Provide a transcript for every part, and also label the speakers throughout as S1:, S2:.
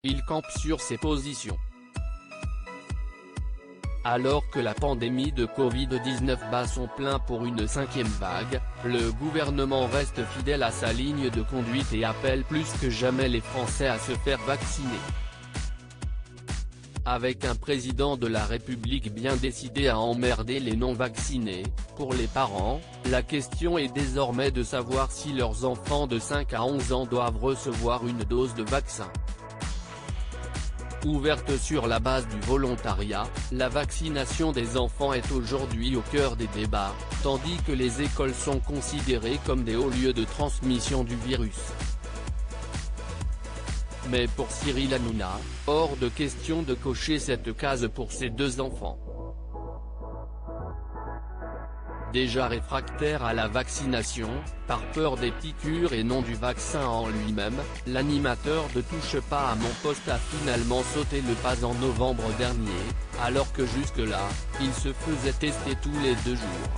S1: il campe sur ses positions. Alors que la pandémie de Covid-19 bat son plein pour une 5e vague, le gouvernement reste fidèle à sa ligne de conduite et appelle plus que jamais les Français à se faire vacciner. Avec un président de la République bien décidé à emmerder les non-vaccinés, pour les parents, la question est désormais de savoir si leurs enfants de 5 à 11 ans doivent recevoir une dose de vaccin. Ouverte sur la base du volontariat, la vaccination des enfants est aujourd'hui au cœur des débats, tandis que les écoles sont considérées comme des hauts lieux de transmission du virus. Mais pour Cyril Hanouna, hors de question de cocher cette case pour ses 2 enfants. Déjà réfractaire à la vaccination, par peur des piqûres et non du vaccin en lui-même, l'animateur de Touche pas à mon poste a finalement sauté le pas en novembre dernier, alors que jusque-là, il se faisait tester tous les 2 jours.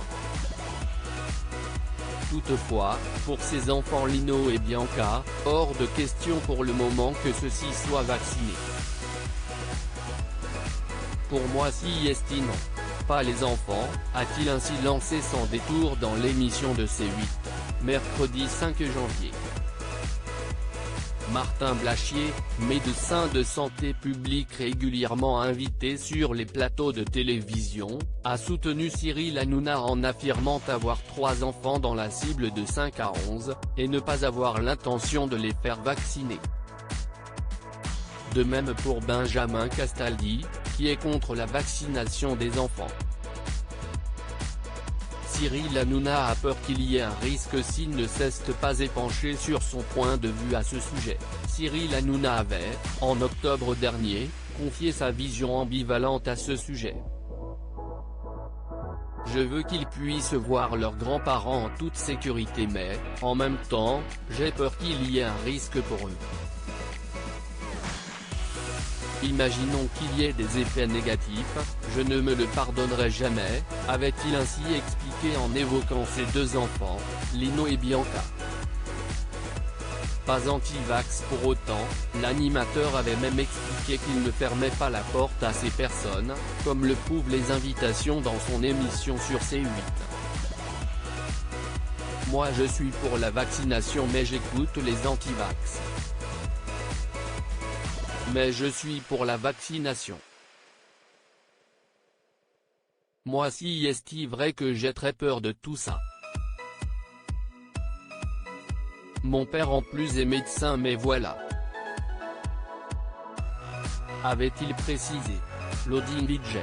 S1: Toutefois, pour ses enfants Lino et Bianca, hors de question pour le moment que ceux-ci soient vaccinés. Pour moi si est non. Pas les enfants, a-t-il ainsi lancé sans détour dans l'émission de C8, mercredi 5 janvier. Martin Blachier, médecin de santé publique régulièrement invité sur les plateaux de télévision, a soutenu Cyril Hanouna en affirmant avoir 3 enfants dans la cible de 5 à 11, et ne pas avoir l'intention de les faire vacciner. De même pour Benjamin Castaldi, qui est contre la vaccination des enfants. Cyril Hanouna a peur qu'il y ait un risque s'il ne cesse pas épanché sur son point de vue à ce sujet. Cyril Hanouna avait, en octobre dernier, confié sa vision ambivalente à ce sujet. Je veux qu'ils puissent voir leurs grands-parents en toute sécurité mais, en même temps, j'ai peur qu'il y ait un risque pour eux. Imaginons qu'il y ait des effets négatifs, je ne me le pardonnerai jamais, avait-il ainsi expliqué en évoquant ses 2 enfants, Lino et Bianca. Pas anti-vax pour autant, l'animateur avait même expliqué qu'il ne fermait pas la porte à ces personnes, comme le prouvent les invitations dans son émission sur C8. Moi je suis pour la vaccination mais j'écoute les anti-vax. Mais je suis pour la vaccination. Moi si est vrai que j'ai très peur de tout ça. Mon père en plus est médecin mais voilà. Avait-il précisé. Loading DJ.